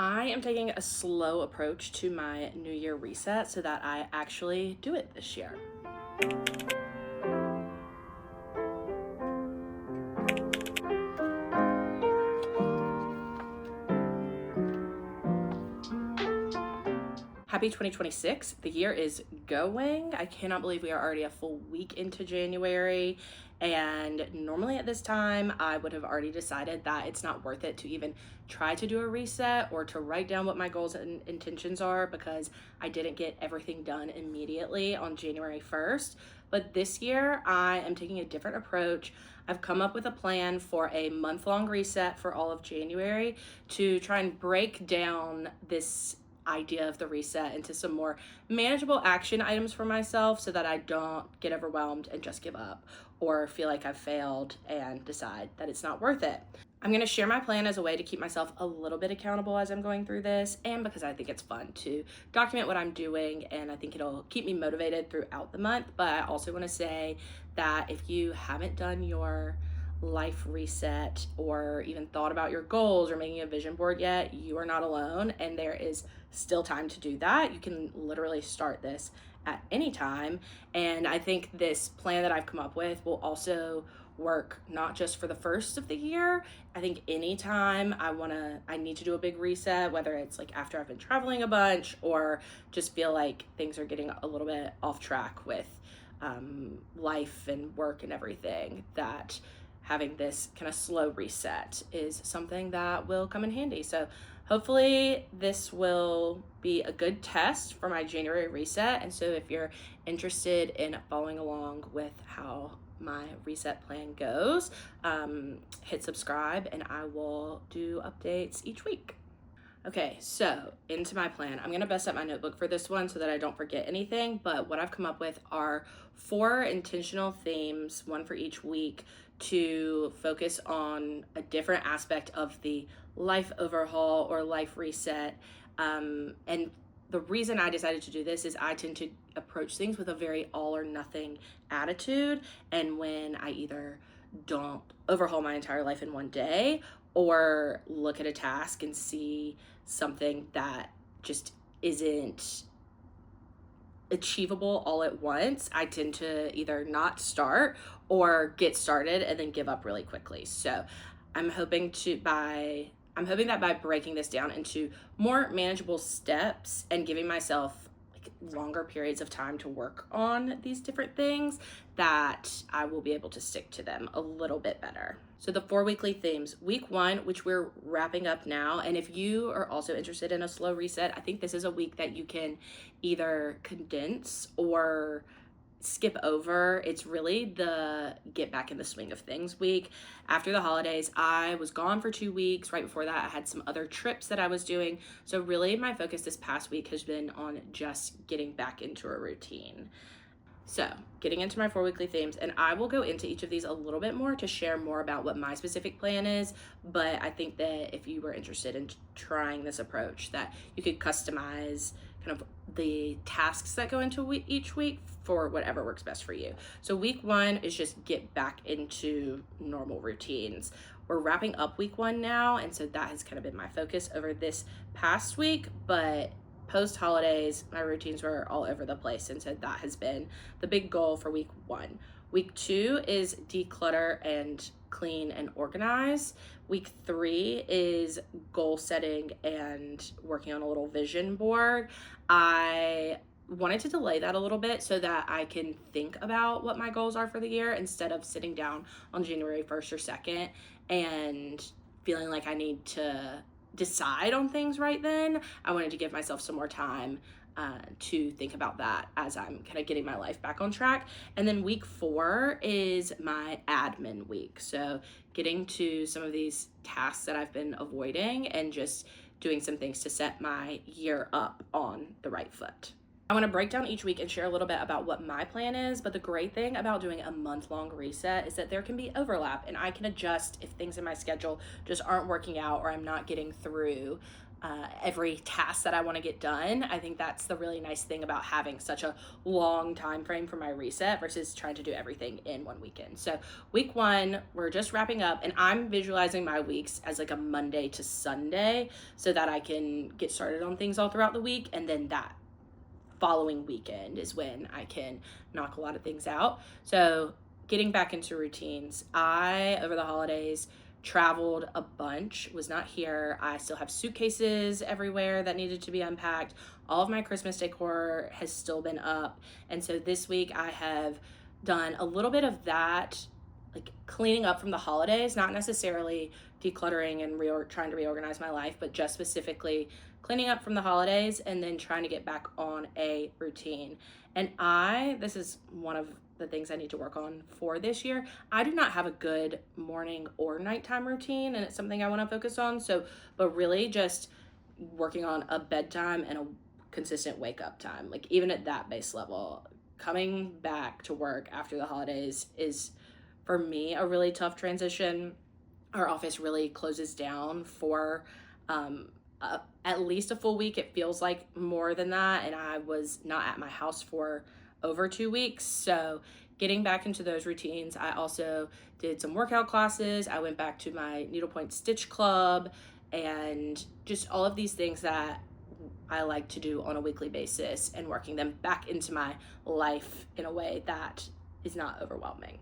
I am taking a slow approach to my New Year reset so that I actually do it this year. Happy 2026. The year is going. I cannot believe we are already a full week into January. And normally at this time, I would have already decided that it's not worth it to even try to do a reset or to write down what my goals and intentions are because I didn't get everything done immediately on January 1st. But this year, I am taking a different approach. I've come up with a plan for a month-long reset for all of January to try and break down this idea of the reset into some more manageable action items for myself so that I don't get overwhelmed and just give up or feel like I've failed and decide that it's not worth it. I'm going to share my plan as a way to keep myself a little bit accountable as I'm going through this, and because I think it's fun to document what I'm doing, and I think it'll keep me motivated throughout the month. But I also want to say that if you haven't done your life reset or even thought about your goals or making a vision board yet, you are not alone, and there is still time to do that. You can literally start this at any time. And I think this plan that I've come up with will also work not just for the first of the year. I think anytime I need to do a big reset, whether it's like after I've been traveling a bunch or just feel like things are getting a little bit off track with life and work and everything, that having this kind of slow reset is something that will come in handy. So hopefully this will be a good test for my January reset. And so if you're interested in following along with how my reset plan goes, hit subscribe and I will do updates each week. Okay, so into my plan. I'm gonna bust up my notebook for this one so that I don't forget anything, but what I've come up with are 4 intentional themes, one for each week, to focus on a different aspect of the life overhaul or life reset. And the reason I decided to do this is I tend to approach things with a very all or nothing attitude, and when I either don't overhaul my entire life in one day or look at a task and see something that just isn't achievable all at once, I tend to either not start or get started and then give up really quickly. So I'm hoping that by breaking this down into more manageable steps and giving myself like longer periods of time to work on these different things, that I will be able to stick to them a little bit better. So the 4 weekly themes. Week 1, which we're wrapping up now, and if you are also interested in a slow reset, I think this is a week that you can either condense or skip over. It's really the get back in the swing of things week. After the holidays, I was gone for 2 weeks. Right before that, I had some other trips that I was doing. So really my focus this past week has been on just getting back into a routine. So getting into my 4 weekly themes, and I will go into each of these a little bit more to share more about what my specific plan is. But I think that if you were interested in trying this approach, that you could customize kind of the tasks that go into each week for whatever works best for you. So week 1 is just get back into normal routines. We're wrapping up week 1 now, and so that has kind of been my focus over this past week, but post holidays, my routines were all over the place, and so that has been the big goal for week 1. Week 2 is declutter and clean and organize. Week 3 is goal setting and working on a little vision board. I wanted to delay that a little bit so that I can think about what my goals are for the year instead of sitting down on January 1st or 2nd and feeling like I need to decide on things right then. I wanted to give myself some more time to think about that as I'm kind of getting my life back on track. And then week 4 is my admin week. So getting to some of these tasks that I've been avoiding and just doing some things to set my year up on the right foot. I want to break down each week and share a little bit about what my plan is, but the great thing about doing a month-long reset is that there can be overlap and I can adjust if things in my schedule just aren't working out or I'm not getting through every task that I want to get done. I think that's the really nice thing about having such a long time frame for my reset versus trying to do everything in one weekend. So week one, we're just wrapping up, and I'm visualizing my weeks as like a Monday to Sunday so that I can get started on things all throughout the week, and then that following weekend is when I can knock a lot of things out. So getting back into routines, I over the holidays traveled a bunch, was not here. I still have suitcases everywhere that needed to be unpacked. All of my Christmas decor has still been up. And so this week I have done a little bit of that, like cleaning up from the holidays, not necessarily decluttering and trying to reorganize my life, but just specifically cleaning up from the holidays and then trying to get back on a routine. And this is one of the things I need to work on for this year. I do not have a good morning or nighttime routine, and it's something I want to focus on. So, but really just working on a bedtime and a consistent wake up time. Like even at that base level, coming back to work after the holidays is for me a really tough transition. Our office really closes down for at least a full week. It feels like more than that, and I was not at my house for over 2 weeks. So getting back into those routines, I also did some workout classes. I went back to my needlepoint stitch club and just all of these things that I like to do on a weekly basis and working them back into my life in a way that is not overwhelming.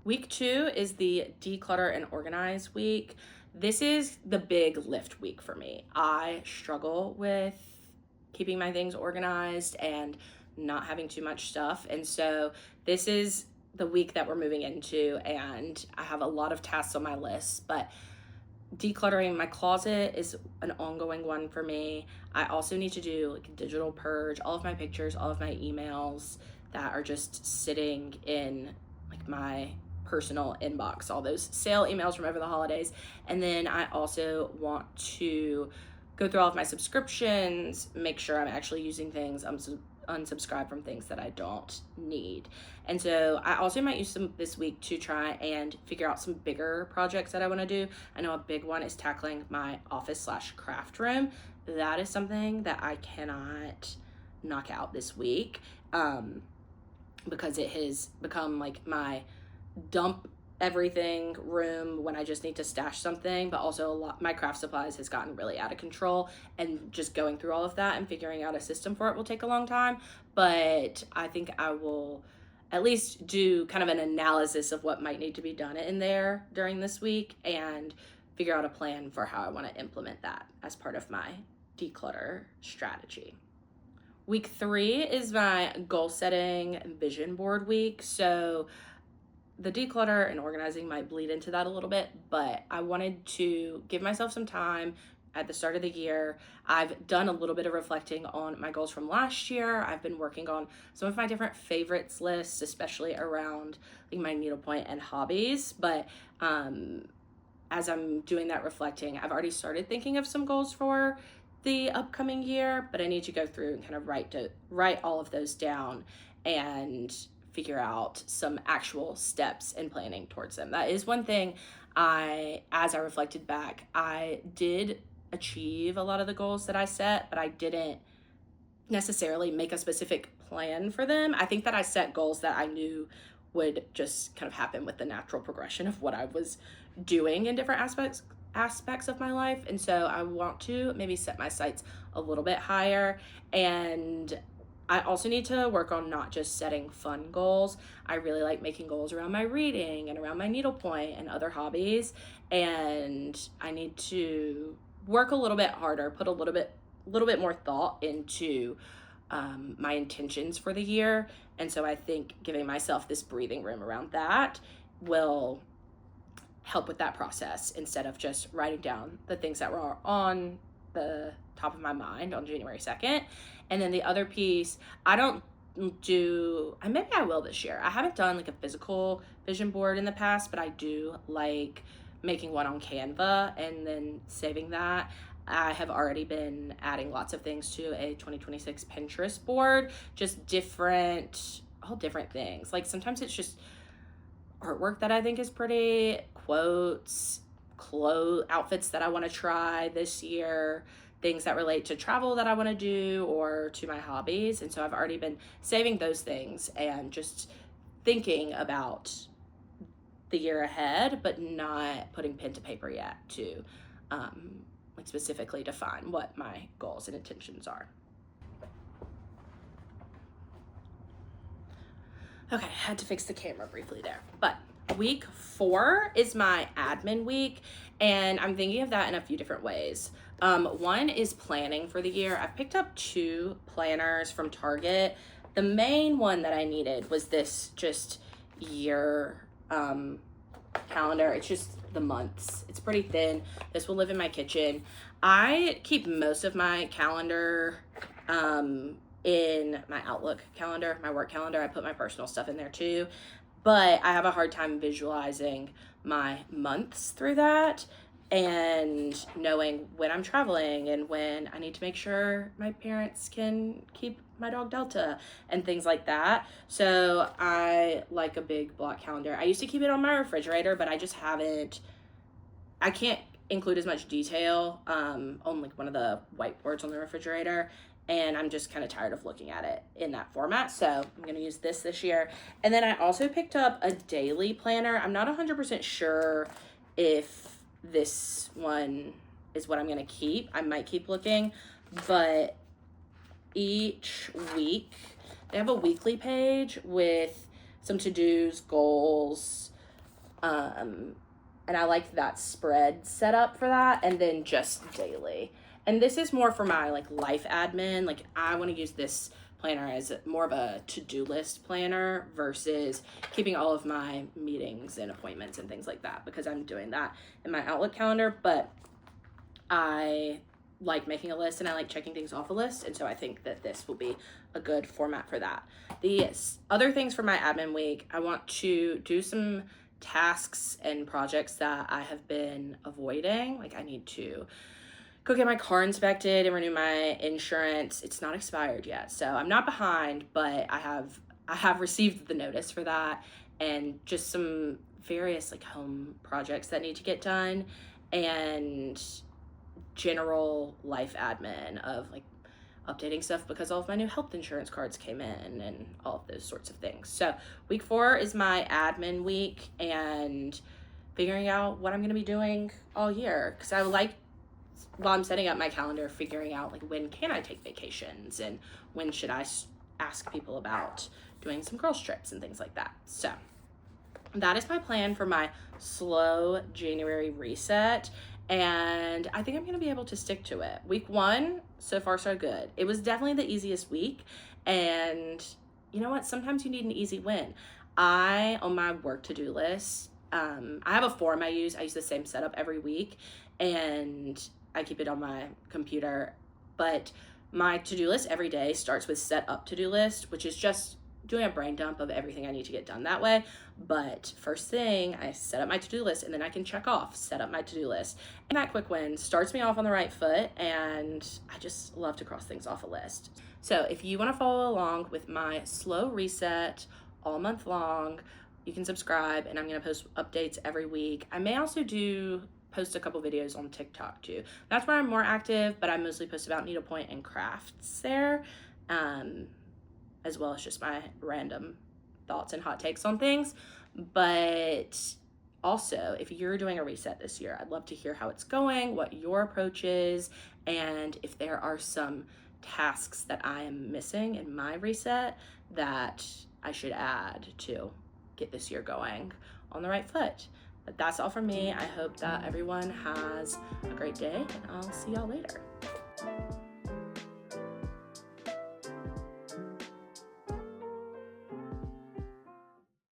Week 2 is the declutter and organize week. This is the big lift week for me. I struggle with keeping my things organized and not having too much stuff. And so this is the week that we're moving into, and I have a lot of tasks on my list, but decluttering my closet is an ongoing one for me. I also need to do like a digital purge, all of my pictures, all of my emails that are just sitting in like my personal inbox, all those sale emails from over the holidays. And then I also want to go through all of my subscriptions, make sure I'm actually using things, unsubscribe from things that I don't need. And so I also might use some this week to try and figure out some bigger projects that I want to do. I know a big one is tackling my office/craft room. That is something that I cannot knock out this week because it has become like my dump everything room when I just need to stash something, but also my craft supplies has gotten really out of control, and just going through all of that and figuring out a system for it will take a long time. But I think I will at least do kind of an analysis of what might need to be done in there during this week and figure out a plan for how I want to implement that as part of my declutter strategy. Week 3 is my goal setting vision board week. So the declutter and organizing might bleed into that a little bit, but I wanted to give myself some time at the start of the year. I've done a little bit of reflecting on my goals from last year. I've been working on some of my different favorites lists, especially around like my needlepoint and hobbies. But as I'm doing that reflecting, I've already started thinking of some goals for the upcoming year, but I need to go through and kind of write all of those down and figure out some actual steps in planning towards them. That is one thing as I reflected back, I did achieve a lot of the goals that I set, but I didn't necessarily make a specific plan for them. I think that I set goals that I knew would just kind of happen with the natural progression of what I was doing in different aspects of my life. And so I want to maybe set my sights a little bit higher, and I also need to work on not just setting fun goals. I really like making goals around my reading and around my needlepoint and other hobbies. And I need to work a little bit harder, put a little bit more thought into my intentions for the year. And so I think giving myself this breathing room around that will help with that process instead of just writing down the things that were on the top of my mind on January 2nd. And then the other piece, maybe I will this year. I haven't done like a physical vision board in the past, but I do like making one on Canva and then saving that. I have already been adding lots of things to a 2026 Pinterest board, just all different things. Like sometimes it's just artwork that I think is pretty, quotes, outfits that I want to try this year. things that relate to travel that I want to do or to my hobbies. And so I've already been saving those things and just thinking about the year ahead, but not putting pen to paper yet to like specifically define what my goals and intentions are. Okay, I had to fix the camera briefly there. But week 4 is my admin week, and I'm thinking of that in a few different ways. One is planning for the year. I picked up 2 planners from Target. The main one that I needed was this just year calendar. It's just the months. It's pretty thin. This will live in my kitchen. I keep most of my calendar in my Outlook calendar, my work calendar. I put my personal stuff in there too, but I have a hard time visualizing my months through that and knowing when I'm traveling and when I need to make sure my parents can keep my dog Delta and things like that. So I like a big block calendar. I used to keep it on my refrigerator, but I just haven't, I can't include as much detail on like one of the whiteboards on the refrigerator, and I'm just kind of tired of looking at it in that format. So I'm going to use this year. And then I also picked up a daily planner. I'm not 100% sure if this one is what I'm going to keep. I might keep looking, but each week they have a weekly page with some to-dos, goals, and I like that spread set up for that, and then just daily. And this is more for my like life admin. Like I want to use this planner as more of a to-do list planner versus keeping all of my meetings and appointments and things like that, because I'm doing that in my Outlook calendar. But I like making a list and I like checking things off a list. And so I think that this will be a good format for that. The other things for my admin week, I want to do some tasks and projects that I have been avoiding. Like I need to go get my car inspected and renew my insurance. It's not expired yet, so I'm not behind, but I have received the notice for that, and just some various like home projects that need to get done, and general life admin of like updating stuff because all of my new health insurance cards came in and all of those sorts of things. So week 4 is my admin week and figuring out what I'm going to be doing all year, because I like, while I'm setting up my calendar, figuring out like when can I take vacations and when should I ask people about doing some girls trips and things like that. So that is my plan for my slow January reset, and I think I'm gonna be able to stick to it. Week 1, so far so good. It was definitely the easiest week, and you know what? Sometimes you need an easy win. On my work to-do list, I have a form I use the same setup every week, and I keep it on my computer, but my to-do list every day starts with set up to-do list, which is just doing a brain dump of everything I need to get done that way. But first thing, I set up my to-do list, and then I can check off, set up my to-do list. And that quick win starts me off on the right foot, and I just love to cross things off a list. So if you want to follow along with my slow reset all month long, you can subscribe, and I'm going to post updates every week. I may also post a couple videos on TikTok too. That's where I'm more active, but I mostly post about needlepoint and crafts there, as well as just my random thoughts and hot takes on things. But also, if you're doing a reset this year, I'd love to hear how it's going, what your approach is, and if there are some tasks that I am missing in my reset that I should add to get this year going on the right foot. But that's all from me. I hope that everyone has a great day, and I'll see y'all later.